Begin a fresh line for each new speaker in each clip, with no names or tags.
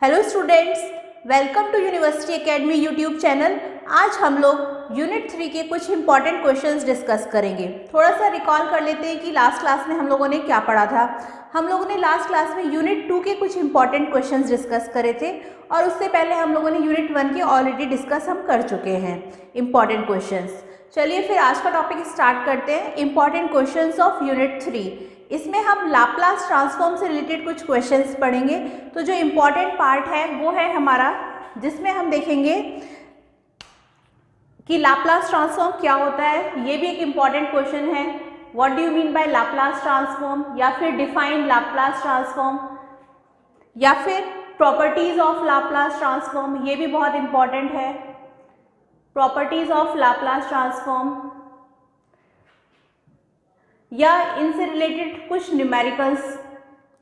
Hello students, welcome to university academy YouTube channel. आज हम लोग यूनिट 3 के कुछ इंपॉर्टेंट क्वेश्चंस डिस्कस करेंगे। थोड़ा सा रिकॉल कर लेते हैं कि लास्ट क्लास में हम लोगों ने क्या पढ़ा था। हम लोगों ने लास्ट क्लास में यूनिट 2 के कुछ इंपॉर्टेंट क्वेश्चंस डिस्कस करे थे और उससे पहले हम लोगों ने यूनिट 1 के ऑलरेडी डिस्कस हम कर चुके हैं इंपॉर्टेंट क्वेश्चंस। चलिए फिर आज का टॉपिक स्टार्ट करते हैं, इंपॉर्टेंट क्वेश्चंस ऑफ यूनिट 3। इसमें हम लाप्लास ट्रांसफॉर्म से रिलेटेड कुछ क्वेश्चंस पढ़ेंगे। तो जो इम्पॉर्टेंट पार्ट है वो है हमारा, जिसमें हम देखेंगे कि लाप्लास ट्रांसफॉर्म क्या होता है। ये भी एक इम्पॉर्टेंट क्वेश्चन है, what do you mean bye Laplace transform, या फिर डिफाइन लाप्लास ट्रांसफॉर्म, या फिर प्रॉपर्टीज ऑफ लाप्लास ट्रांसफॉर्म। ये भी बहुत इंपॉर्टेंट है, प्रॉपर्टीज ऑफ लाप्लास ट्रांसफॉर्म, या इनसे रिलेटेड कुछ न्यूमेरिकल्स,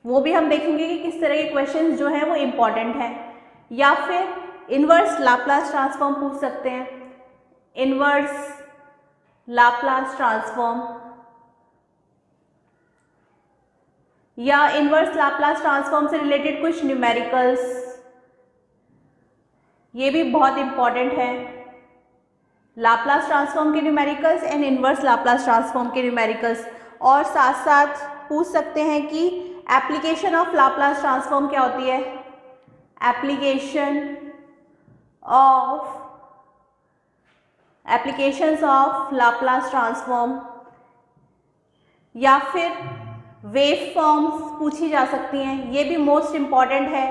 वो भी हम देखेंगे कि किस तरह के क्वेश्चंस जो हैं वो इम्पॉर्टेंट हैं। या फिर इनवर्स लाप्लास ट्रांसफॉर्म पूछ सकते हैं, इनवर्स लाप्लास ट्रांसफॉर्म, या इनवर्स लाप्लास ट्रांसफॉर्म से रिलेटेड कुछ न्यूमेरिकल्स, ये भी बहुत इंपॉर्टेंट है। लाप्लास ट्रांसफॉर्म के numericals and inverse Laplace transform के न्यूमेरिकल्स। और साथ साथ पूछ सकते हैं कि एप्लीकेशन ऑफ लाप्लास ट्रांसफॉर्म क्या होती है, एप्लीकेशंस ऑफ लाप्लास ट्रांसफॉर्म, या फिर वेव फॉर्म्स पूछी जा सकती हैं। ये भी मोस्ट इम्पॉर्टेंट है,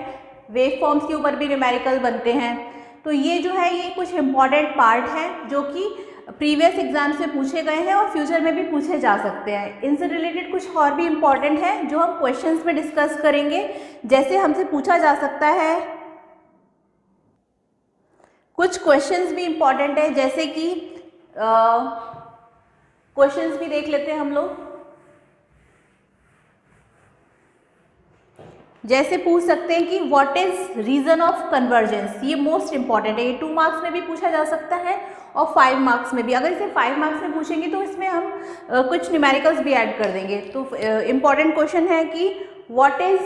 वेव फॉर्म्स के ऊपर भी न्यूमेरिकल बनते हैं। तो ये जो है ये कुछ इम्पॉर्टेंट पार्ट हैं जो कि प्रीवियस एग्जाम से पूछे गए हैं और फ्यूचर में भी पूछे जा सकते हैं। इनसे रिलेटेड कुछ और भी इम्पॉर्टेंट है जो हम क्वेश्चंस में डिस्कस करेंगे। जैसे हमसे पूछा जा सकता है, कुछ क्वेश्चंस भी इम्पॉर्टेंट है, जैसे कि क्वेश्चंस भी देख लेते हैं हम लोग। जैसे पूछ सकते हैं कि what is region of convergence. ये मोस्ट इंपॉर्टेंट है, ये 2 मार्क्स में भी पूछा जा सकता है और 5 मार्क्स में भी। अगर इसे 5 मार्क्स में पूछेंगे तो इसमें हम कुछ न्यूमेरिकल्स भी ऐड कर देंगे। तो इम्पॉर्टेंट क्वेश्चन है कि what is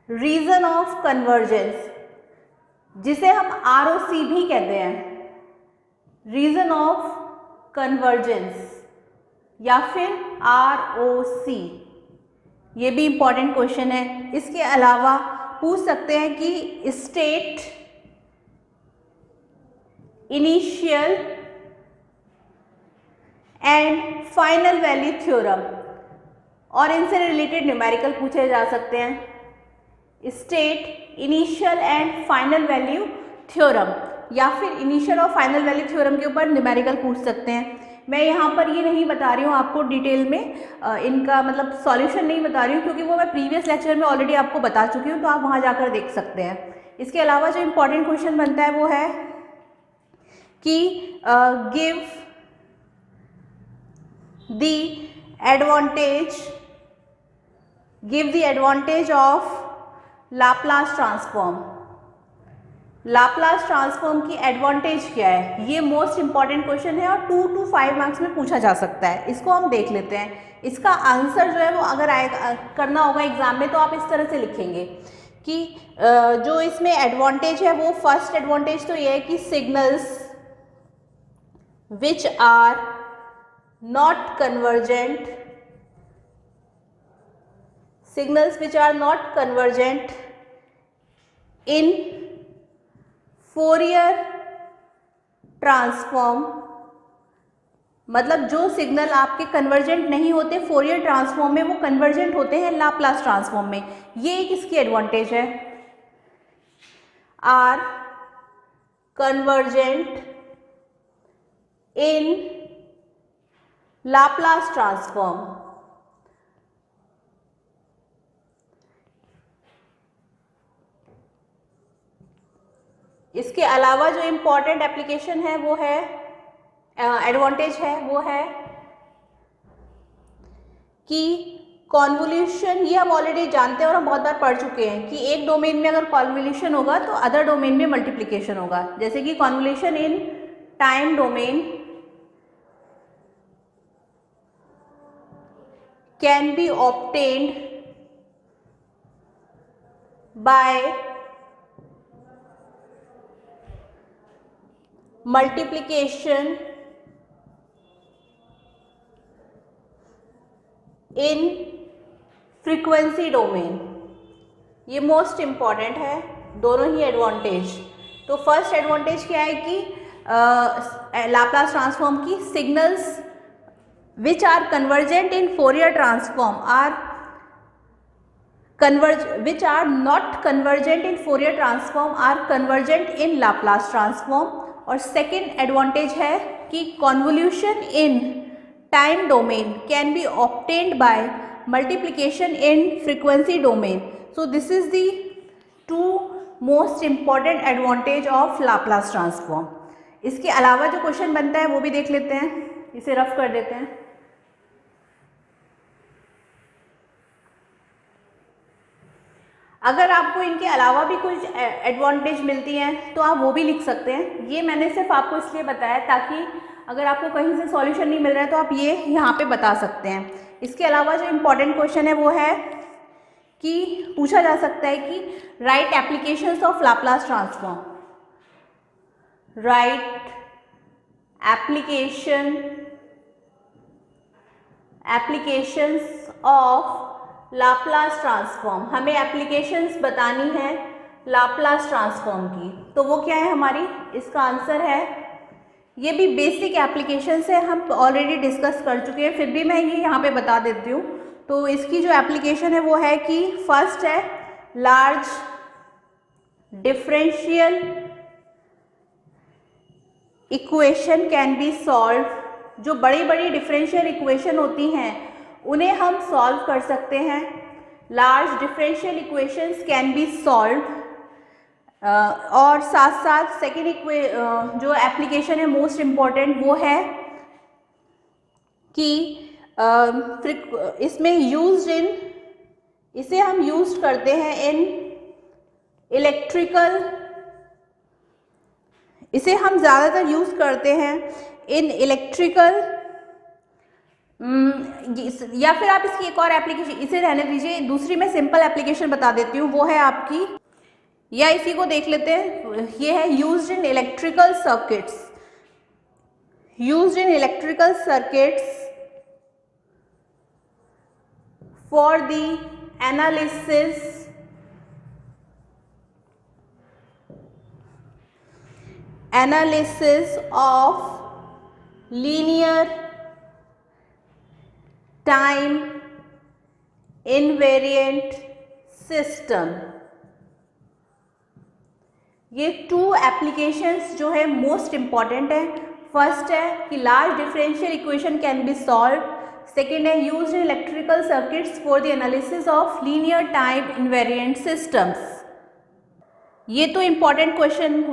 region of convergence, जिसे हम ROC भी कहते हैं, रीजन ऑफ कन्वर्जेंस या फिर ROC। ये भी इंपॉर्टेंट क्वेश्चन है। इसके अलावा पूछ सकते हैं कि state initial and final value theorem, और इनसे रिलेटेड न्यूमेरिकल पूछे जा सकते हैं। State initial and final value theorem, या फिर इनिशियल और फाइनल वैल्यू थ्योरम के ऊपर न्यूमेरिकल पूछ सकते हैं। मैं यहाँ पर ये नहीं बता रही हूँ आपको डिटेल में, इनका मतलब सॉल्यूशन नहीं बता रही हूँ, क्योंकि वो मैं प्रीवियस लेक्चर में ऑलरेडी आपको बता चुकी हूँ, तो आप वहाँ जाकर देख सकते हैं। इसके अलावा जो इम्पोर्टेंट क्वेश्चन बनता है वो है कि give the advantage of Laplace transform. Laplace transform की एडवांटेज क्या है, ये मोस्ट इंपॉर्टेंट क्वेश्चन है और 2 to 5 मार्क्स में पूछा जा सकता है। इसको हम देख लेते हैं। इसका आंसर जो है वो अगर करना होगा एग्जाम में तो आप इस तरह से लिखेंगे कि जो इसमें एडवांटेज है वो, फर्स्ट एडवांटेज तो ये है कि signals which are not convergent, in Fourier transform, मतलब जो सिग्नल आपके कन्वर्जेंट नहीं होते फोरियर ट्रांसफॉर्म में, वो कन्वर्जेंट होते हैं लाप्लास ट्रांसफॉर्म में। ये एक इसकी एडवांटेज है, are convergent in Laplace transform. इसके अलावा जो इम्पॉर्टेंट एप्लीकेशन है वो है, एडवांटेज है वो है कि कॉन्वोल्यूशन, ये हम ऑलरेडी जानते हैं और हम बहुत बार पढ़ चुके हैं कि एक डोमेन में अगर कॉन्वोल्यूशन होगा तो अदर डोमेन में मल्टीप्लिकेशन होगा। जैसे कि convolution in time domain can be obtained by multiplication in frequency domain. ये मोस्ट इम्पॉर्टेंट है, दोनों ही एडवांटेज। तो फर्स्ट एडवांटेज क्या है कि लाप्लास ट्रांसफॉर्म की signals which are convergent in Fourier transform which are not convergent in Fourier transform are convergent in Laplace transform। और सेकेंड एडवांटेज है कि convolution in time domain can be obtained by multiplication in frequency domain। So this is the two most important advantage of Laplace transform। इसके अलावा जो question बनता है वो भी देख लेते हैं, इसे रफ कर देते हैं। अगर आपको इनके अलावा भी कुछ एडवांटेज मिलती हैं तो आप वो भी लिख सकते हैं। ये मैंने सिर्फ आपको इसलिए बताया ताकि अगर आपको कहीं से सॉल्यूशन नहीं मिल रहा है तो आप ये यहाँ पे बता सकते हैं। इसके अलावा जो इम्पोर्टेंट क्वेश्चन है वो है कि पूछा जा सकता है कि right applications of Laplace transform, right applications of Laplace transform. हमें एप्लीकेशंस बतानी है लाप्लास ट्रांसफॉर्म की, तो वो क्या है हमारी, इसका आंसर है, ये भी बेसिक एप्लीकेशंस है, हम ऑलरेडी डिस्कस कर चुके हैं, फिर भी मैं ये यहाँ पे बता देती हूँ। तो इसकी जो एप्लीकेशन है वो है कि फर्स्ट है large differential equation can be solve. जो बड़ी बड़ी डिफरेंशियल इक्वेशन होती हैं उन्हें हम सॉल्व कर सकते हैं। Large differential equations can be solve. और साथ साथ सेकेंड जो एप्लीकेशन है मोस्ट इम्पॉर्टेंट वो है कि इसमें यूज्ड इन, इसे हम यूज करते हैं इन इलेक्ट्रिकल, इसे हम ज़्यादातर यूज करते हैं इन इलेक्ट्रिकल, या फिर आप इसकी एक और एप्लीकेशन, इसे रहने दीजिए, दूसरी मैं सिंपल एप्लीकेशन बता देती हूँ, वो है आपकी, या इसी को देख लेते हैं, ये है used in electrical circuits. Used in electrical circuits for the analysis of linear time invariant system. ये टू एप्लीकेशंस जो है मोस्ट इम्पॉर्टेंट है। फर्स्ट है कि large differential equation can be solve, second है used in electrical circuits for the analysis of linear time invariant systems. ये तो important question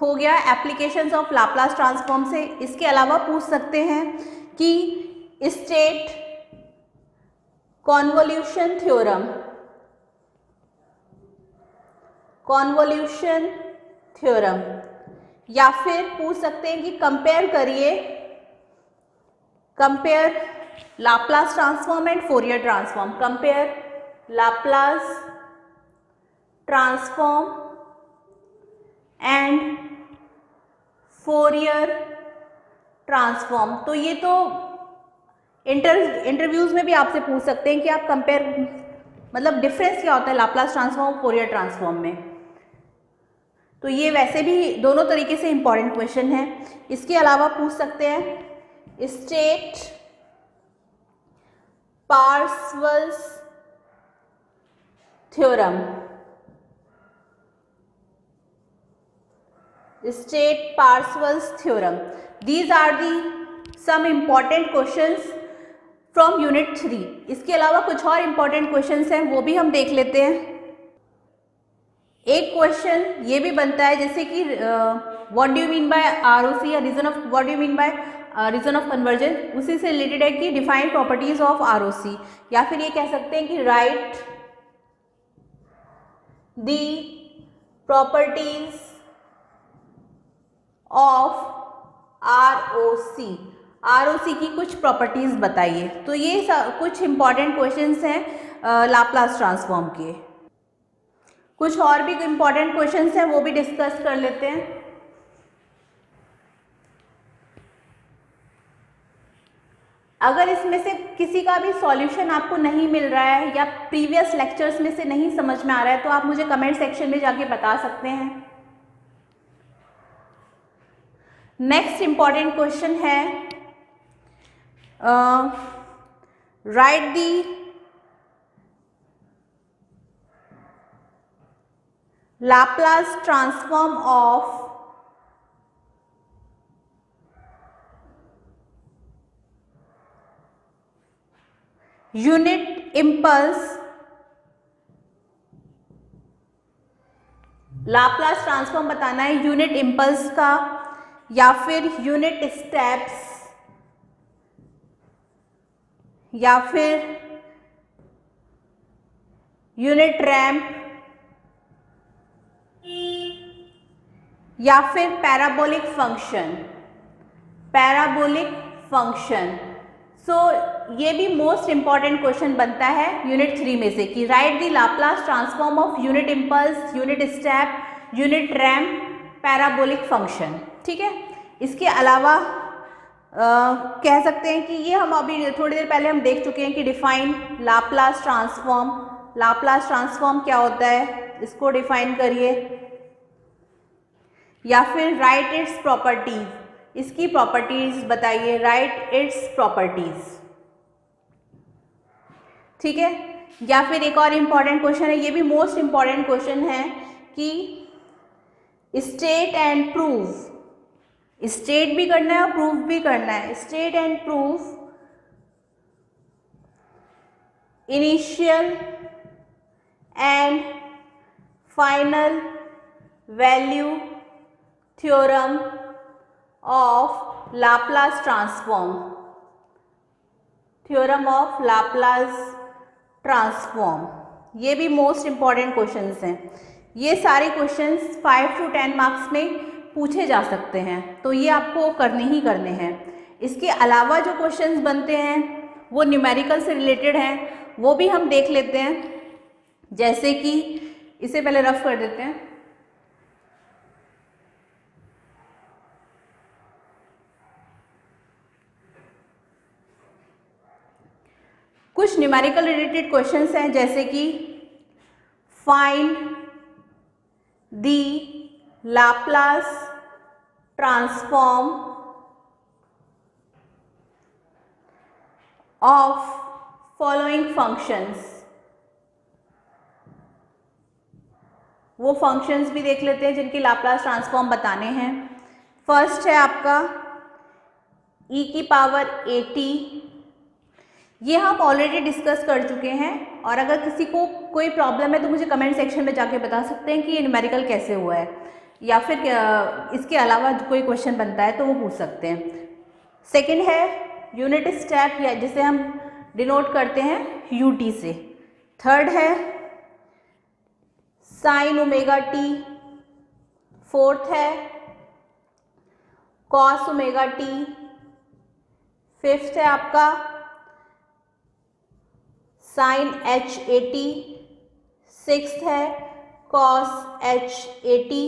हो गया एप्लीकेशंस ऑफ लाप्लास ट्रांसफॉर्म से। इसके अलावा पूछ सकते हैं कि स्टेट कॉन्वोल्यूशन थ्योरम, या फिर पूछ सकते हैं कि compare Laplace transform and Fourier transform. Compare Laplace transform and Fourier transform. तो ये तो इंटरव्यूज में भी आपसे पूछ सकते हैं कि आप कंपेयर, मतलब डिफरेंस क्या होता है लाप्लास ट्रांसफॉर्म फोरियर ट्रांसफॉर्म में। तो ये वैसे भी दोनों तरीके से इंपॉर्टेंट क्वेश्चन है। इसके अलावा पूछ सकते हैं state Parseval's theorem. State Parseval's theorem, these are the some important questions from unit 3। इसके अलावा कुछ और इम्पॉर्टेंट क्वेश्चंस हैं, वो भी हम देख लेते हैं। एक क्वेश्चन ये भी बनता है जैसे कि what do you mean by ROC या region of, what do you mean by region of convergence, उसी से रिलेटेड है कि डिफाइन प्रॉपर्टीज ऑफ आरओसी, या फिर ये कह सकते हैं कि right the properties of ROC. ROC की कुछ प्रॉपर्टीज बताइए। तो ये कुछ इंपॉर्टेंट क्वेश्चंस हैं लाप्लास ट्रांसफॉर्म के। कुछ और भी इम्पॉर्टेंट क्वेश्चंस हैं वो भी डिस्कस कर लेते हैं। अगर इसमें से किसी का भी सॉल्यूशन आपको नहीं मिल रहा है या प्रीवियस लेक्चर्स में से नहीं समझ में आ रहा है तो आप मुझे कमेंट सेक्शन में जाके बता सकते हैं। नेक्स्ट इंपॉर्टेंट क्वेश्चन है, right the Laplace transform of unit impulse, Laplace transform बताना है यूनिट इम्पल्स का या फिर यूनिट स्टेप्स या फिर यूनिट रैंप या फिर पैराबोलिक फंक्शन, पैराबोलिक फंक्शन। सो ये भी मोस्ट इंपॉर्टेंट क्वेश्चन बनता है यूनिट 3 में से कि right the Laplace transform of unit impulse, unit step, unit ramp, parabolic function. ठीक है, इसके अलावा कह सकते हैं कि ये हम अभी थोड़ी देर पहले हम देख चुके हैं कि define Laplace transform, Laplace transform क्या होता है इसको डिफाइन करिए, या फिर राइट इट्स प्रॉपर्टीज, इसकी प्रॉपर्टीज बताइए, राइट इट्स प्रॉपर्टीज। ठीक है, या फिर एक और इम्पॉर्टेंट क्वेश्चन है, ये भी मोस्ट इम्पॉर्टेंट क्वेश्चन है कि स्टेट एंड प्रूव, स्टेट भी करना है और प्रूफ भी करना है। State and proof initial and final value theorem of Laplace transform, theorem of Laplace transform. ये भी मोस्ट इंपॉर्टेंट क्वेश्चंस हैं। ये सारे क्वेश्चंस 5 to 10 मार्क्स में पूछे जा सकते हैं, तो ये आपको करने ही करने हैं। इसके अलावा जो क्वेश्चंस बनते हैं वो न्यूमेरिकल से रिलेटेड हैं, वो भी हम देख लेते हैं। जैसे कि इसे पहले रफ कर देते हैं। कुछ न्यूमेरिकल रिलेटेड क्वेश्चंस हैं जैसे कि find the Laplace transform of following functions. वो फंक्शंस भी देख लेते हैं जिनकी लाप्लास ट्रांसफॉर्म बताने हैं। फर्स्ट है आपका e की पावर at, ये हम ऑलरेडी डिस्कस कर चुके हैं, और अगर किसी को कोई प्रॉब्लम है तो मुझे कमेंट सेक्शन में जाके बता सकते हैं कि ये न्यूमेरिकल कैसे हुआ है, या फिर इसके अलावा कोई क्वेश्चन बनता है तो वो पूछ सकते हैं। सेकंड है यूनिट स्टेप, या जिसे हम डिनोट करते हैं यूटी से। थर्ड है साइन ओमेगा टी। फोर्थ है कॉस ओमेगा टी। फिफ्थ है आपका sine H A t. Sixth है cos H A t.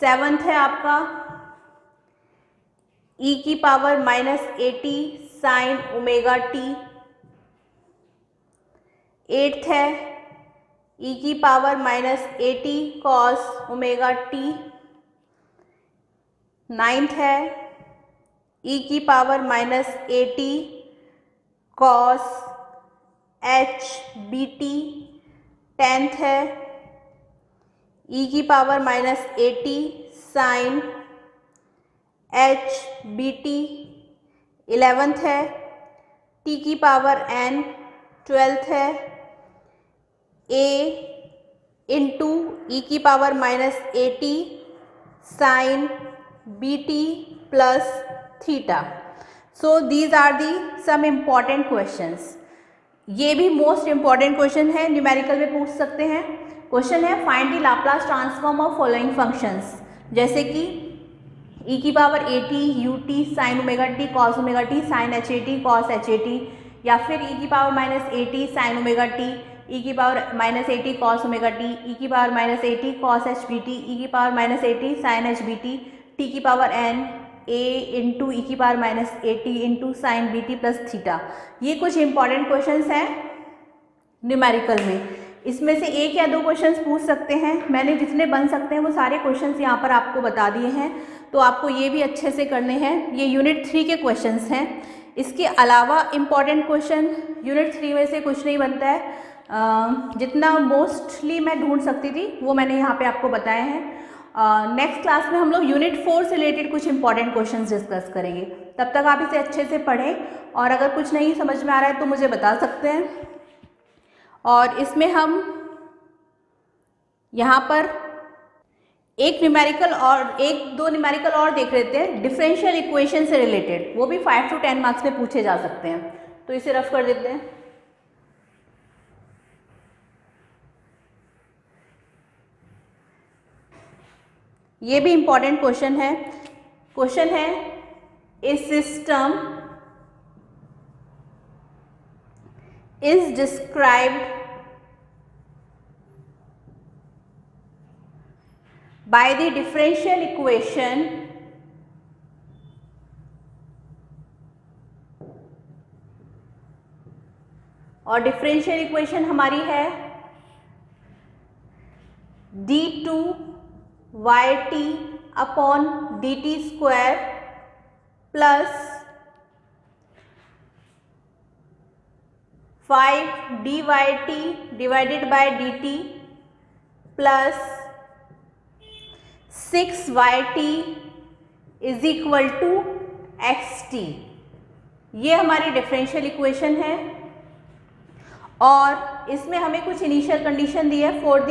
Seventh है आपका e की power -at sine omega t. Eighth है e की power -at cos omega t. Ninth है e की power -at cos h b t. Tenth है e की power -at sine h b t. 11th है t की power n। 12th है a into e की power -at sine B T plus theta. So these are the some important questions. ये भी most important question है, numerical में पूछ सकते हैं। क्वेश्चन है find the Laplace transform of following functions, जैसे कि e की power at ut sine omega T cos omega T sine H A T cos H A T, या फिर e की power -at sine omega t e की power minus 80 cos omega t, e की power minus 80 cos h b t, e की power minus 80 sine h b t, t की power n a into e की power minus 80 into sine B T plus theta. ये कुछ important questions हैं numerical में। इसमें से एक या दो क्वेश्चंस पूछ सकते हैं। मैंने जितने बन सकते हैं वो सारे क्वेश्चंस यहाँ पर आपको बता दिए हैं, तो आपको ये भी अच्छे से करने हैं। ये यूनिट 3 के क्वेश्चंस हैं। इसके अलावा इम्पॉर्टेंट क्वेश्चन यूनिट 3 में से कुछ नहीं बनता है। जितना मोस्टली मैं ढूंढ सकती थी वो मैंने यहाँ पे आपको बताए हैं। नेक्स्ट क्लास में हम लोग यूनिट 4 से रिलेटेड कुछ इंपॉर्टेंट क्वेश्चंस डिस्कस करेंगे। तब तक आप इसे अच्छे से पढ़ें, और अगर कुछ नहीं समझ में आ रहा है तो मुझे बता सकते हैं। और इसमें हम यहाँ पर एक न्यूमेरिकल और एक दो न्यूमेरिकल और देख लेते हैं डिफरेंशियल इक्वेशन से रिलेटेड। वो भी 5 to 10 मार्क्स में पूछे जा सकते हैं, तो इसे रफ कर देते हैं। ये भी इंपॉर्टेंट क्वेश्चन है। क्वेश्चन है a system is described by the differential equation और डिफरेंशियल इक्वेशन हमारी है d2yt upon dt square plus 5dyt divided by dt plus 6yt is equal to xt। ये हमारी डिफरेंशियल इक्वेशन है, और इसमें हमें कुछ इनिशियल कंडीशन दी है। फॉर द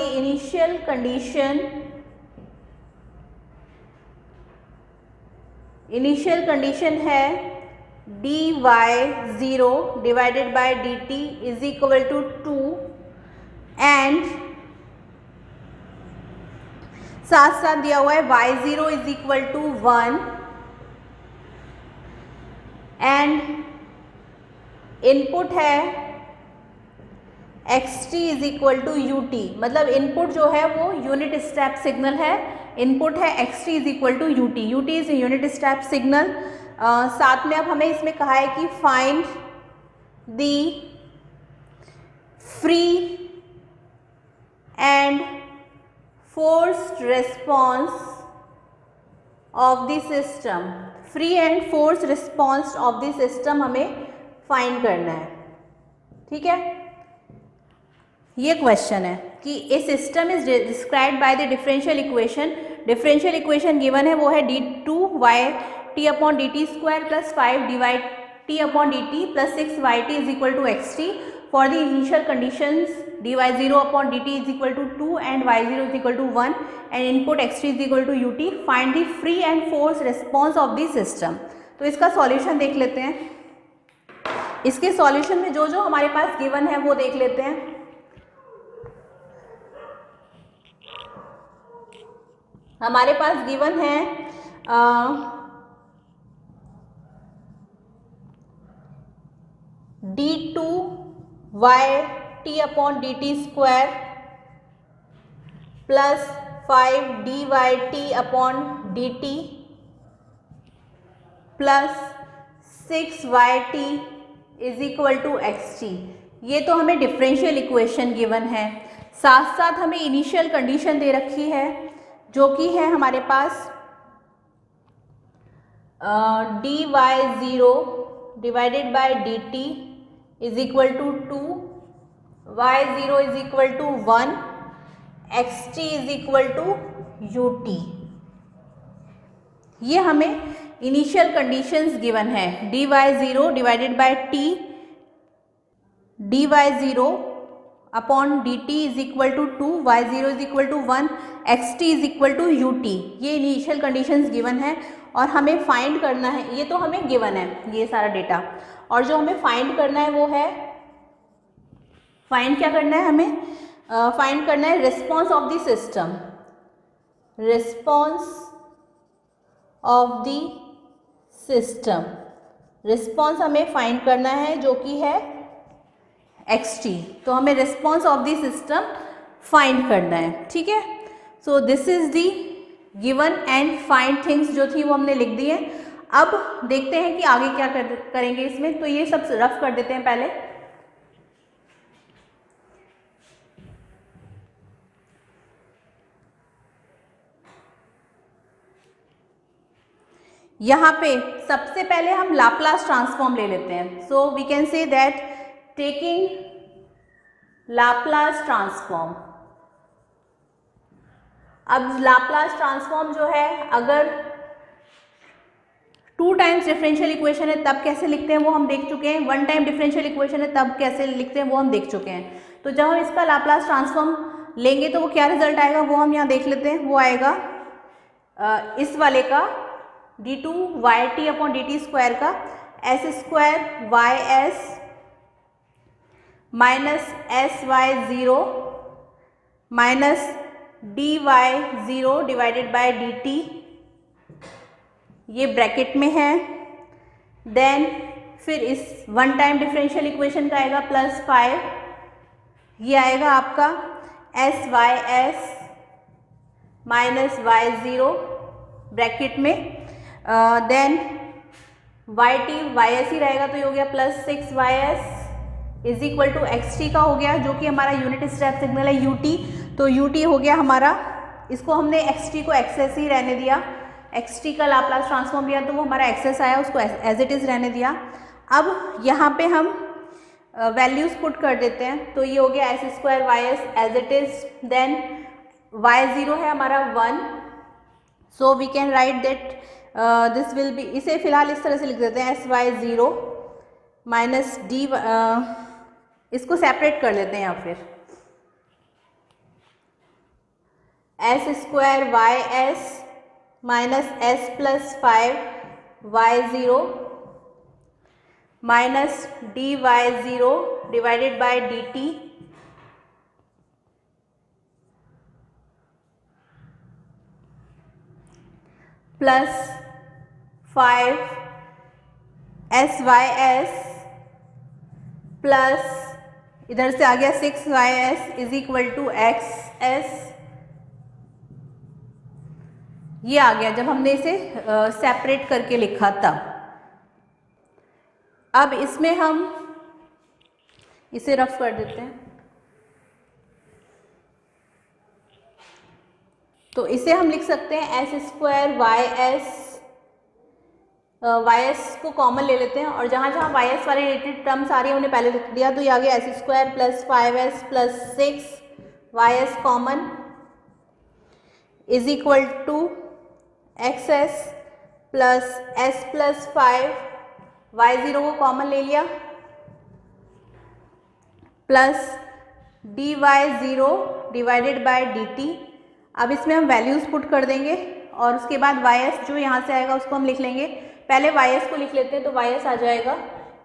इनिशियल कंडीशन है dy0 divided by dt is equal to 2 and साथ साथ दिया हुआ है y0 is equal to 1 and input है xt is equal to ut। मतलब इनपुट जो है वो यूनिट स्टेप सिग्नल है। इनपुट है xt is equal to ut। ut is unit step signal. साथ में अब हमें इसमें कहा है कि find the free and forced response of the system. Free and force response of the system हमें फाइंड करना है। ठीक है, ये क्वेश्चन है कि a system is described by the differential equation. Differential equation given है वो है d2yt upon dt square plus 5dyt upon dt plus 6yt is equal to xt। For the initial conditions dy0 upon dt is equal to 2 and y0 is equal to 1 and input xt is equal to ut। Find the free and force response of the system. तो इसका solution देख लेते हैं। इसके solution में जो जो हमारे पास गिवन है वो देख लेते हैं। हमारे पास गिवन है d2yt upon dt square plus 5dyt upon dt plus 6yt is equal to xt। ये तो हमें डिफरेंशियल इक्वेशन गिवन है। साथ साथ हमें इनिशियल कंडीशन दे रखी है जो कि है हमारे पास dy0 divided by dt is equal to 2, y0 is equal to 1, xt is equal to ut। ये हमें इनिशियल कंडीशंस गिवन है। dy0 divided by t dy0 upon dt is equal to 2, y0 is equal to 1, xt is equal to ut। ये initial conditions given है और हमें find करना है। ये तो हमें गिवन है ये सारा डेटा, और जो हमें फाइंड करना है वो है, फाइंड क्या करना है हमें, फाइंड करना है response of the system. Response of the system, response हमें फाइंड करना है जो कि है xt। तो हमें response of the system find करना है, ठीक है। So this is the given and find things जो थी वो हमने लिख दी है। अब देखते हैं कि आगे क्या करेंगे इसमें। तो ये सब रफ कर देते हैं पहले। यहाँ पे सबसे पहले हम लाप्लास ट्रांसफॉर्म ले लेते हैं। So we can say that taking Laplace transform. अब लाप्लास ट्रांसफॉर्म जो है, अगर 2 टाइम्स डिफरेंशियल इक्वेशन है तब कैसे लिखते हैं वो हम देख चुके हैं, 1 टाइम डिफरेंशियल इक्वेशन है तब कैसे लिखते हैं वो हम देख चुके हैं। तो जब हम इसका लाप्लास ट्रांसफॉर्म लेंगे तो वो क्या रिजल्ट आएगा वो हम यहाँ देख लेते हैं। वो आएगा इस वाले का d2yt/dt² का s² ys minus sy0 minus dy0 divided by dt, ये ब्रैकेट में है। देन फिर इस 1 टाइम डिफरेंशियल इक्वेशन का आएगा +5, ये आएगा आपका sys माइनस y0 ब्रैकेट में। देन yt ys ही रहेगा तो ये हो गया +6ys is equal to xt का हो गया, जो कि हमारा यूनिट स्टेप सिग्नल है ut। तो ut हो गया हमारा, इसको हमने xt को एक्सेस ही रहने दिया, xt का लाप्लास ट्रांसफॉर्म लिया तो वो हमारा एक्सेस आया, उसको एज इट इज़ रहने दिया। अब यहाँ पे हम वैल्यूज़ पुट कर देते हैं। तो ये हो गया s² ys as it is. Then y0 है हमारा 1, so we can write that this will be, इसे फिलहाल इस तरह से लिख देते हैं sy0 माइनस d, इसको सेपरेट कर लेते हैं यहाँ फिर s² ys minus s+5 y0 minus dy0 divided by dt +5 sys plus इधर से आ गया 6ys is equal to xs, ये आ गया जब हमने इसे सेपरेट करके लिखा तब। अब इसमें हम इसे रफ कर देते हैं। तो इसे हम लिख सकते हैं s² ys को कॉमन ले लेते हैं और जहाँ जहाँ ys वाले रिलेटेड टर्म्स आ रही है उन्हें पहले लिख दिया। तो ये आ गया s² + 5s + 6ys common is equal to xs plus s+5 y0 को कॉमन ले लिया plus dy0 divided by dt। अब इसमें हम वैल्यूज़ पुट कर देंगे और उसके बाद ys जो यहाँ से आएगा उसको हम लिख लेंगे। पहले ys को लिख लेते हैं, तो ys आ जाएगा,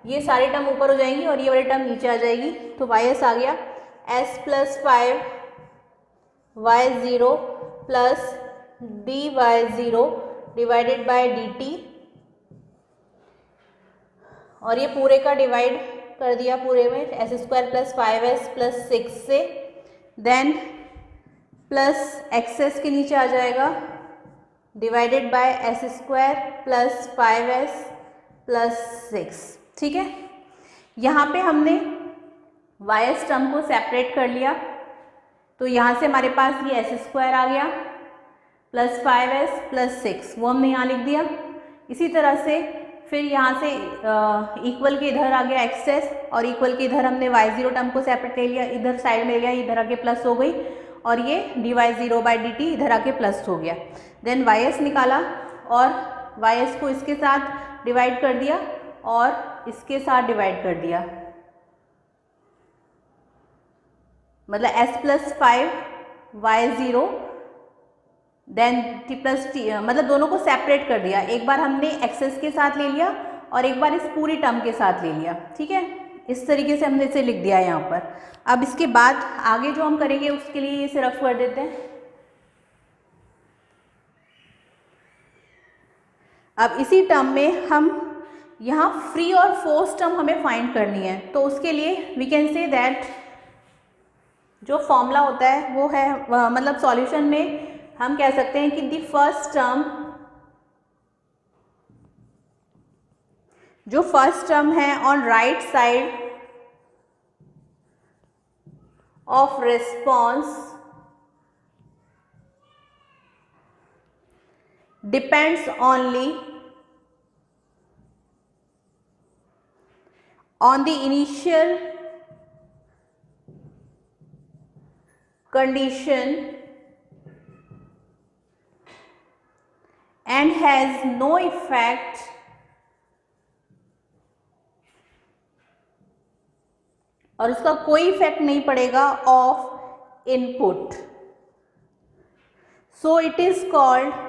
ये सारी टर्म ऊपर हो जाएंगी और ये वाली टर्म नीचे आ जाएगी। तो ys आ गया s+5 y0 plus dy0 divided by dt, और ये पूरे का डिवाइड कर दिया पूरे में s² + 5s + 6 से। देन प्लस एक्सेस के नीचे आ जाएगा डिवाइडेड बाय s² + 5s + 6, ठीक है। यहाँ पे हमने ys टर्म को सेपरेट कर लिया, तो यहाँ से हमारे पास ये s² आ गया प्लस 5s + 6, वो हमने यहाँ लिख दिया। इसी तरह से फिर यहाँ से इक्वल के इधर आ गया एक्सेस और इक्वल के इधर हमने y0 टर्म को सेपरेट ले लिया, इधर साइड में ले लिया, इधर आके प्लस हो गई और ये dy0 बाय dt इधर आके प्लस हो गया। देन ys निकाला और ys को इसके साथ डिवाइड कर दिया और इसके साथ डिवाइड कर दिया, मतलब s+5 y0 then t plus t, मतलब दोनों को सेपरेट कर दिया। एक बार हमने एक्सेस के साथ ले लिया और एक बार इस पूरी टर्म के साथ ले लिया, ठीक है। इस तरीके से हमने इसे लिख दिया यहाँ पर। अब इसके बाद आगे जो हम करेंगे उसके लिए इसे रफ कर देते हैं। अब इसी टर्म में हम यहाँ फ्री और फोर्स टर्म हमें फाइंड करनी है, तो उसके लिए वी कैन से दैट जो फॉर्मूला होता है वो है मतलब सॉल्यूशन में हम कह सकते हैं कि द फर्स्ट टर्म, जो फर्स्ट टर्म है on right side of response depends only on the initial condition and has no effect और उसका कोई इफेक्ट नहीं पड़ेगा of input, so it is called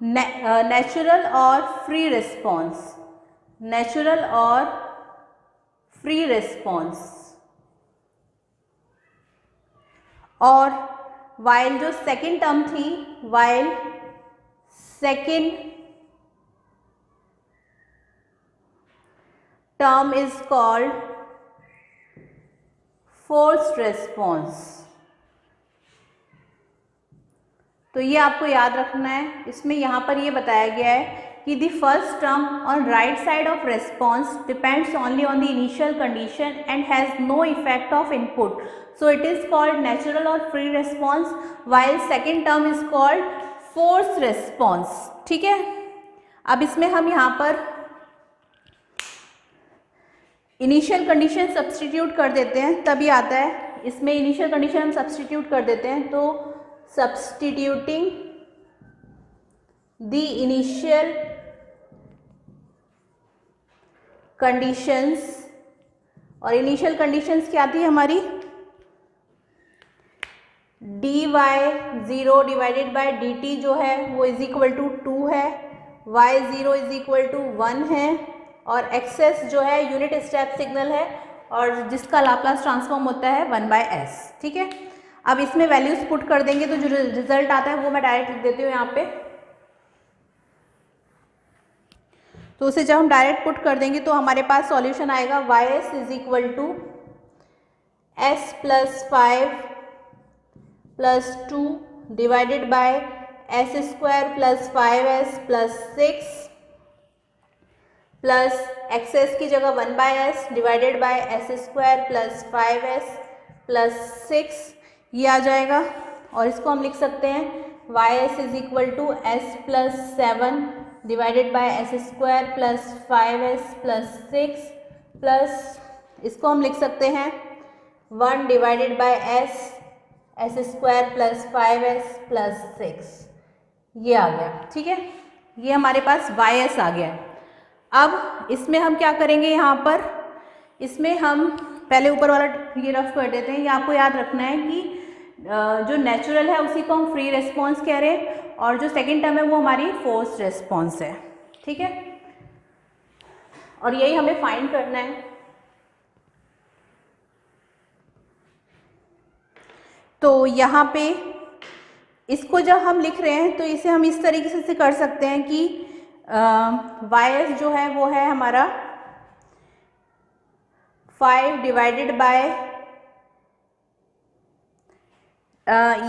natural और फ्री रिस्पॉन्स, नेचुरल और free response. और वाइल जो सेकेंड टर्म थी, while second term is called forced response. तो ये आपको याद रखना है। इसमें यहाँ पर ये बताया गया है कि the first term on right side of response depends only on the initial condition and has no effect of input, so it is called natural और free response, while second term is called force response. ठीक है, अब इसमें हम यहाँ पर initial condition substitute कर देते हैं, तभी आता है। इसमें इनिशियल कंडीशन हम सब्सटीट्यूट कर देते हैं, तो substituting the initial conditions, और initial conditions क्या थी हमारी, dy0 डिवाइडेड बाय dt जो है वो इज इक्वल टू 2 है, y0 इज इक्वल टू 1 है, और xs जो है यूनिट स्टेप सिग्नल है और जिसका लाप्लास ट्रांसफॉर्म होता है 1/s। ठीक है, अब इसमें वैल्यूज पुट कर देंगे तो जो रिजल्ट आता है वो मैं डायरेक्ट लिख देती हूँ यहाँ पे। तो उसे जब हम डायरेक्ट पुट कर देंगे तो हमारे पास सॉल्यूशन आएगा ys is equal to s plus 5 plus 2 divided by s square plus 5s plus 6 plus xs की जगह 1/s divided by s square plus 5s plus 6 ये आ जाएगा। और इसको हम लिख सकते हैं ys is equal to s plus 7 divided by S square plus 5s plus 6 plus इसको हम लिख सकते हैं 1 divided by S square plus 5s plus 6। ये आ गया। ठीक है, ये हमारे पास ys आ गया। अब इसमें हम क्या करेंगे, यहाँ पर इसमें हम पहले ऊपर वाला ये रफ कर देते हैं। ये आपको याद रखना है कि जो नेचुरल है उसी को हम फ्री रिस्पॉन्स कह रहे हैं और जो सेकेंड टर्म है वो हमारी फोर्स्ड रिस्पॉन्स है। ठीक है, और यही हमें फाइंड करना है। तो यहाँ पे इसको जब हम लिख रहे हैं तो इसे हम इस तरीके से कर सकते हैं कि ys जो है वो है हमारा 5 डिवाइडेड बाय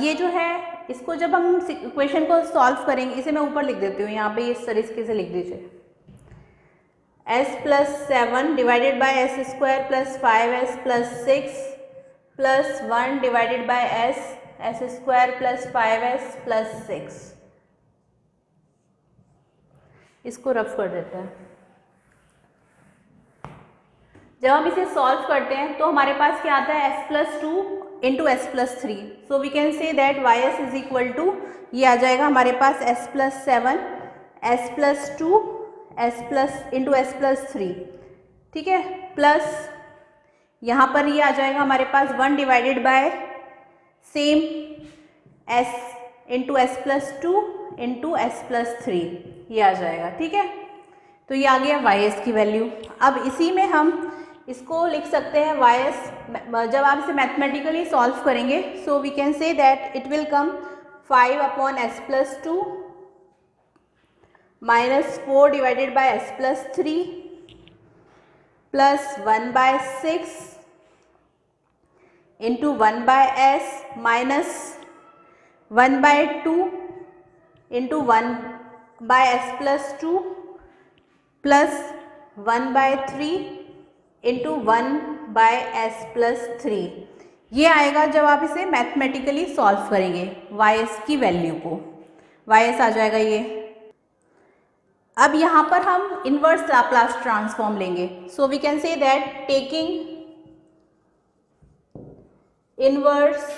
ये जो है इसको जब हम इक्वेशन को सॉल्व करेंगे, इसे मैं ऊपर लिख देती हूँ, यहाँ पे इस तरीके से लिख दीजिए s plus 7 divided by S square plus 5s plus 6 plus 1 divided by S square plus 5s plus 6। इसको रफ कर देते हैं। जब हम इसे सॉल्व करते हैं तो हमारे पास क्या आता है s plus 2 into S plus 3। So we can say that ys is equal to ये आ जाएगा हमारे पास s plus 7 s plus 2 s plus into S plus 3। ठीक है, प्लस यहाँ पर ये आ जाएगा हमारे पास 1 divided bye same s into S plus 2 into S plus 3 ये आ जाएगा। ठीक है, तो ये आ गया ys की वैल्यू। अब इसी में हम इसको लिख सकते हैं ys, जब आप इसे मैथमेटिकली सॉल्व करेंगे so we can say that it will come 5 upon s plus 2 -4 divided by s plus 3 plus 1/6 into 1/s minus 1/2 into 1/s plus 2 plus 1/3 into 1/s plus 3। ये आएगा जब आप इसे मैथमेटिकली सॉल्व करेंगे y(s) की value को, y(s) आ जाएगा ये। अब यहाँ पर हम इनवर्स लाप्लास ट्रांसफॉर्म लेंगे। So we can say that taking inverse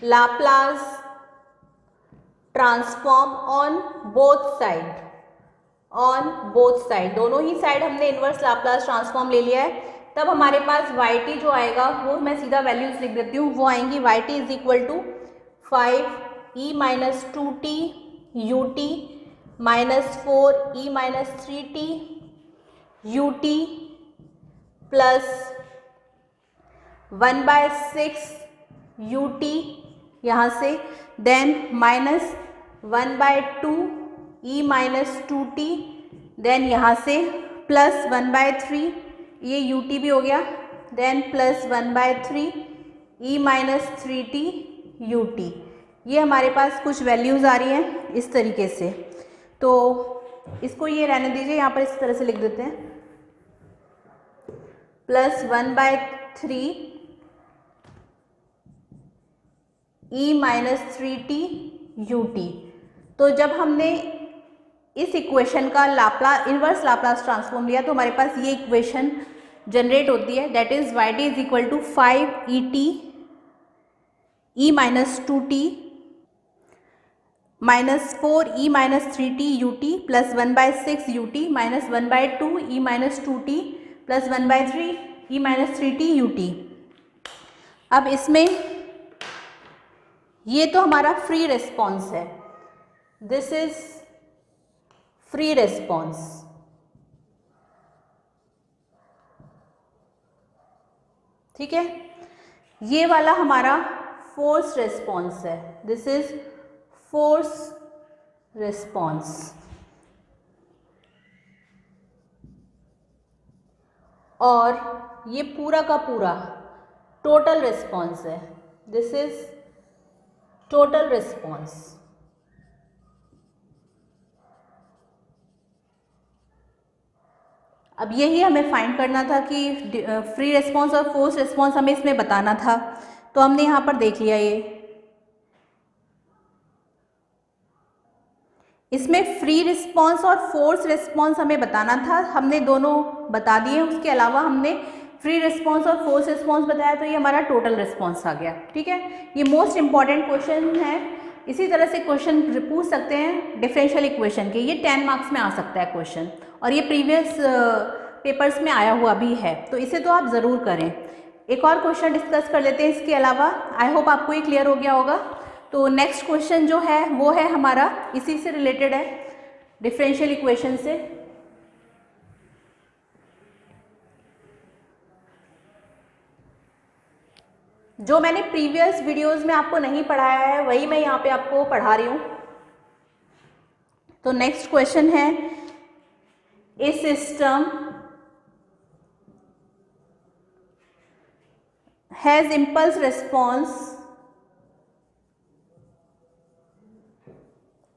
Laplace transform on both side, दोनों ही साइड हमने इनवर्स लाप्लास ट्रांसफॉर्म ले लिया है। तब हमारे पास yt जो आएगा वो मैं सीधा वैल्यूज लिख देती हूँ, वो आएंगी yt is equal to 5e minus 2t ut minus 4e minus 3t ut plus 1/6 ut यहाँ से, then minus 1/2 e minus 2t, then यहाँ से प्लस 1/3 ये ut भी हो गया, then plus 1/3 e minus 3t ut। ये हमारे पास कुछ वैल्यूज़ आ रही हैं इस तरीके से। तो इसको ये रहने दीजिए, यहाँ पर इस तरह से लिख देते हैं, plus 1/3 e minus 3t ut। तो जब हमने इस इक्वेशन का इनवर्स लाप्लास ट्रांसफॉर्म लिया तो हमारे पास ये इक्वेशन जनरेट होती है, that is yt is equal to 5et e minus 2t minus 4e minus 3t ut plus 1/6 ut minus 1/2 e minus 2t plus 1/3 e minus 3t ut। अब इसमें ये तो हमारा फ्री रिस्पॉन्स है, दिस इज फ्री रिस्पॉन्स। ठीक है, ये वाला हमारा फोर्स रिस्पॉन्स है, दिस इज फोर्स रिस्पॉन्स। और ये पूरा का पूरा टोटल रिस्पॉन्स है, दिस इज टोटल रिस्पॉन्स। अब यही हमें फाइंड करना था कि फ्री रिस्पॉन्स और फोर्स रिस्पॉन्स हमें इसमें बताना था, तो हमने यहाँ पर देख लिया। ये इसमें फ्री रिस्पॉन्स और फोर्स रिस्पॉन्स हमें बताना था, हमने दोनों बता दिए। उसके अलावा हमने फ्री रिस्पॉन्स और फोर्स रिस्पॉन्स बताया, तो ये हमारा टोटल रिस्पॉन्स आ गया। ठीक है, ये मोस्ट इंपॉर्टेंट क्वेश्चन है। इसी तरह से क्वेश्चन पूछ सकते हैं डिफरेंशियल इक्वेशन के, ये 10 मार्क्स में आ सकता है क्वेश्चन, और ये प्रीवियस पेपर्स में आया हुआ भी है, तो इसे तो आप ज़रूर करें। एक और क्वेश्चन डिस्कस कर लेते हैं इसके अलावा, आई होप आपको ये क्लियर हो गया होगा। तो नेक्स्ट क्वेश्चन जो है वो है हमारा इसी से रिलेटेड है, डिफरेंशियल इक्वेशन से। जो मैंने प्रीवियस वीडियोस में आपको नहीं पढ़ाया है वही मैं यहाँ पे आपको पढ़ा रही हूँ। तो नेक्स्ट क्वेश्चन है, a system has impulse response,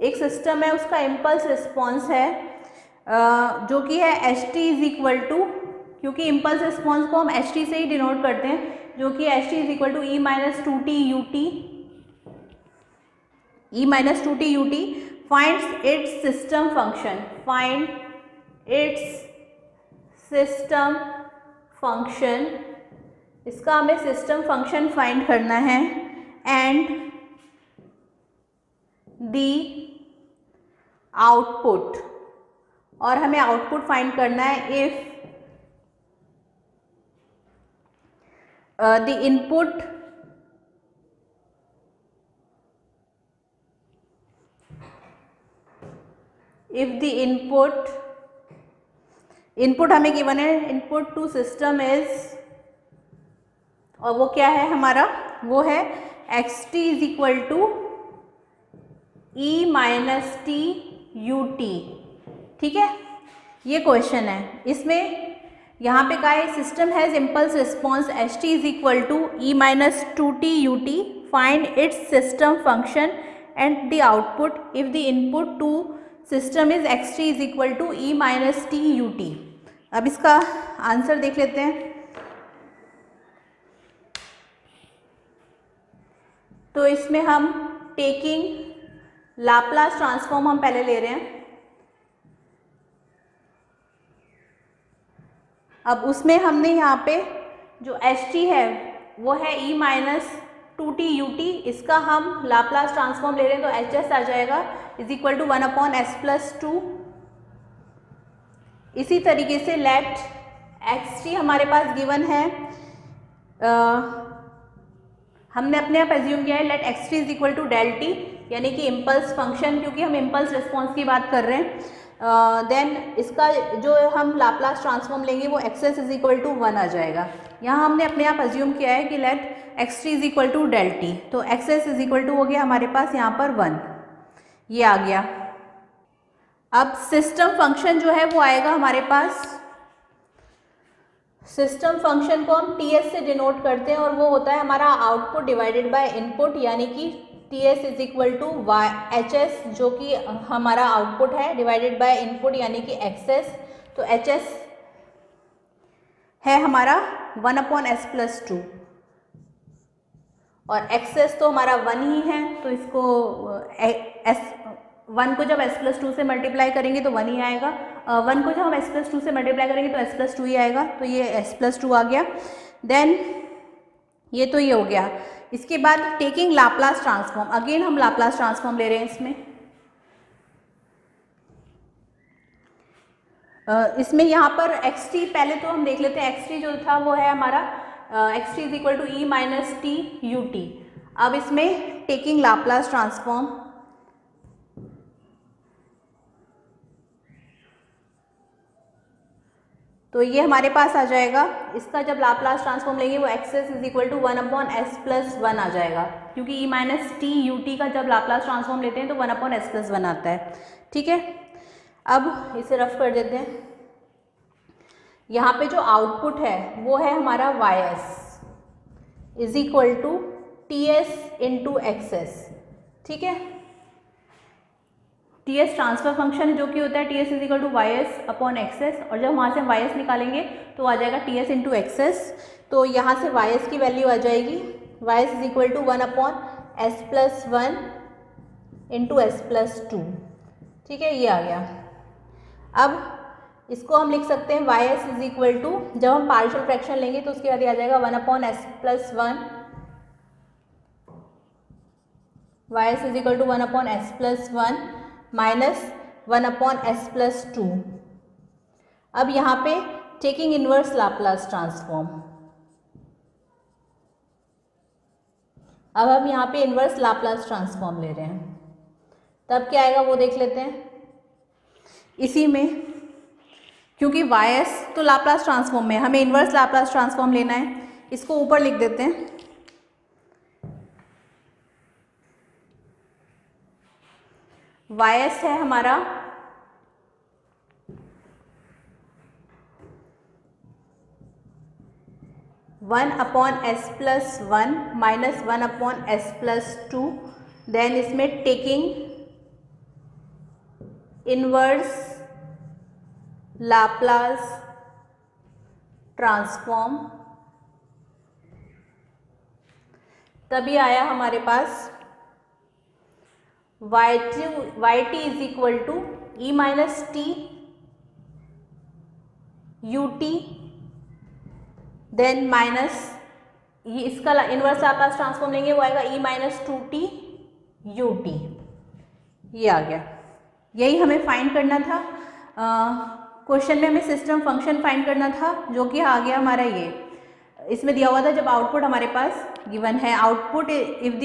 एक सिस्टम है उसका इम्पल्स रिस्पॉन्स है जो कि है H T is equal to, क्योंकि इम्पल्स रिस्पॉन्स को हम एच टी से ही डिनोट करते हैं, जो कि H T is equal to E minus 2t ut, E minus 2t ut finds its system function, find its system function, इसका हमें सिस्टम फंक्शन फाइंड करना है, एंड दी आउटपुट, और हमें आउटपुट फाइंड करना है if the input if the input हमें given है, इनपुट टू सिस्टम इज, और वो क्या है हमारा, वो है X T is equal to E minus T U T, ठीक है, ये क्वेश्चन है। इसमें यहाँ पे क्या है, system has impulse response H T is equal to E minus two T U T, find its system function and the output if the input to system is X T is equal to E minus T U T. अब इसका answer देख लेते हैं। तो इसमें हम taking Laplace transform हम पहले ले रहे हैं। अब उसमें हमने यहाँ पे जो एच टी है वो है e minus two T U t, इसका हम लाप्लास ट्रांसफॉर्म ले रहे हैं तो एच एस आ जाएगा is equal to 1 upon S plus two. इसी तरीके से लेट एक्स टी हमारे पास गिवन है, हमने अपने आप एज्यूम किया है let x T is equal to del T, यानी कि इम्पल्स फंक्शन, क्योंकि हम इम्पल्स रिस्पॉन्स की बात कर रहे हैं। देन इसका जो हम लाप्लास ट्रांसफॉर्म लेंगे वो x S is equal to 1 आ जाएगा। यहाँ हमने अपने आप एज्यूम किया है कि let x T is equal to del t, तो x S is equal to हो गया हमारे पास यहाँ पर 1, ये आ गया। अब सिस्टम फंक्शन जो है वो आएगा हमारे पास, सिस्टम फंक्शन को हम टी एस से डिनोट करते हैं और वो होता है हमारा आउटपुट डिवाइडेड बाय इनपुट, यानी कि T S is equal to Y H S, जो कि हमारा आउटपुट है, डिवाइडेड बाय इनपुट यानी कि एक्स एस। तो एच एस है हमारा 1 अपॉन एस प्लस टू और एक्स एस तो हमारा 1 ही है, तो इसको एस 1 को जब एस प्लस टू से मल्टीप्लाई करेंगे तो 1 ही आएगा, 1 को जब हम एस प्लस टू से मल्टीप्लाई करेंगे तो एस प्लस टू ही आएगा, तो ये एस प्लस टू आ गया। देन ये तो ये हो गया। इसके बाद टेकिंग लाप्लास ट्रांसफॉर्म, अगेन हम लाप्लास ट्रांसफॉर्म ले रहे हैं इसमें। इसमें यहाँ पर एक्स टी पहले तो हम देख लेते हैं, एक्स टी जो था वो है हमारा X T is equal to E minus T U T. अब इसमें टेकिंग लाप्लास ट्रांसफॉर्म, तो ये हमारे पास आ जाएगा, इसका जब लाप्लास ट्रांसफॉर्म लेंगे वो x S is equal to 1 upon S plus 1 आ जाएगा, क्योंकि E minus T U T का जब लाप्लास ट्रांसफॉर्म लेते हैं तो 1 अपॉन एस प्लस 1 आता है। ठीक है, अब इसे रफ कर देते हैं। यहाँ पे जो आउटपुट है वो है हमारा Y S is equal to T S into X S. ठीक है, टी एस ट्रांसफर फंक्शन जो कि होता है T S is equal to Y S upon X S, और जब वहाँ से वाई एस निकालेंगे तो आ जाएगा T S into X S. तो यहाँ से वाई एस की वैल्यू आ जाएगी Y S is equal to 1 upon S plus 1 into S plus 2। ठीक है, ये आ गया। अब इसको हम लिख सकते हैं Y S is equal to, जब हम पार्शियल फ्रैक्शन लेंगे तो उसके बाद आ जाएगा 1 upon S plus 1, Y S is equal to 1 upon S plus 1 minus 1 upon S plus 2। अब यहाँ पे टेकिंग इनवर्स लाप्लास ट्रांसफॉर्म, अब हम यहाँ पे इनवर्स लाप्लास ट्रांसफॉर्म ले रहे हैं, तब क्या आएगा वो देख लेते हैं। इसी में क्योंकि वाई एस तो लाप्लास ट्रांसफॉर्म में, हमें इनवर्स लाप्लास ट्रांसफॉर्म लेना है, इसको ऊपर लिख देते हैं। वाई एस है हमारा 1 upon S plus 1 minus 1 upon S plus 2। Then इसमें टेकिंग इनवर्स लाप्लास ट्रांसफॉर्म, तभी आया हमारे पास y t is equal to E minus T U t, then minus ये इसका इनवर्स लाप्लास ट्रांसफॉर्म लेंगे वो आएगा ई माइनस 2t यू टी। ये आ गया, यही हमें फाइंड करना था। क्वेश्चन में हमें सिस्टम फंक्शन फाइंड करना था, जो कि आ गया हमारा ये। इसमें दिया हुआ था जब आउटपुट हमारे पास गिवन है, output if the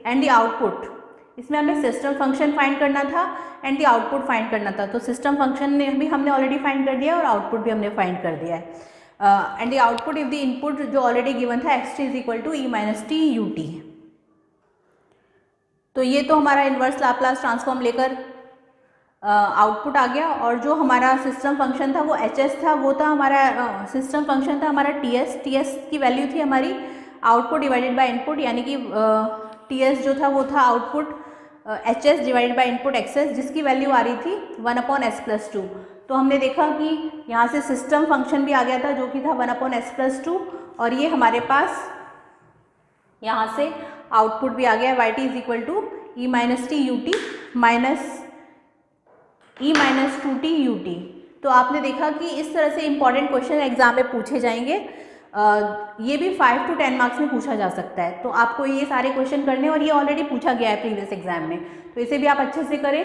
end the output, इसमें हमें सिस्टम फंक्शन फाइंड करना था एंड द आउटपुट फाइंड करना था। तो सिस्टम फंक्शन ने भी हमने ऑलरेडी फाइंड कर दिया और आउटपुट भी हमने फाइंड कर दिया है। And the output if the input जो ऑलरेडी गिवन था X T is equal to E minus T U T. तो ये तो हमारा इन्वर्स लाप्लास ट्रांसफॉर्म लेकर आउटपुट आ गया, और जो हमारा सिस्टम फंक्शन था वो HS था, वो था हमारा सिस्टम फंक्शन था हमारा TS की वैल्यू थी हमारी आउटपुट डिवाइडेड बाय इनपुट, यानी कि TS जो था वो था output HS divided by input XS, जिसकी वैल्यू आ रही थी 1/s+2। तो हमने देखा कि यहाँ से सिस्टम फंक्शन भी आ गया था जो कि था 1/s+2, और ये हमारे पास यहाँ से आउटपुट भी आ गया yt = e-t ut -e-2t ut। तो आपने देखा कि इस तरह से इंपॉर्टेंट क्वेश्चन एग्जाम में पूछे जाएंगे। ये भी 5 to 10 मार्क्स में पूछा जा सकता है, तो आपको ये सारे क्वेश्चन करने, और ये ऑलरेडी पूछा गया है प्रीवियस एग्जाम में, तो इसे भी आप अच्छे से करें।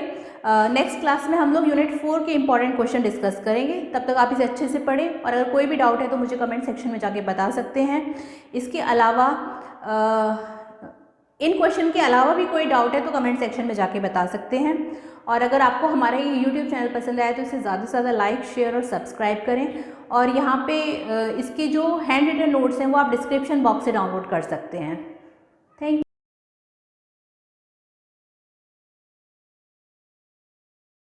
नेक्स्ट क्लास में हम लोग यूनिट 4 के इंपॉर्टेंट क्वेश्चन डिस्कस करेंगे, तब तक आप इसे अच्छे से पढ़ें, और अगर कोई भी डाउट है तो मुझे कमेंट सेक्शन में जाके बता सकते हैं। इसके अलावा इन क्वेश्चन के अलावा भी कोई डाउट है तो कमेंट सेक्शन में जाके बता सकते हैं। और अगर आपको हमारा ये यूट्यूब चैनल पसंद आया तो इसे ज़्यादा से ज़्यादा लाइक, शेयर और सब्सक्राइब करें। और यहाँ पे इसके जो हैंड रिटन नोट्स हैं वो आप डिस्क्रिप्शन बॉक्स से डाउनलोड कर सकते हैं। Thank you.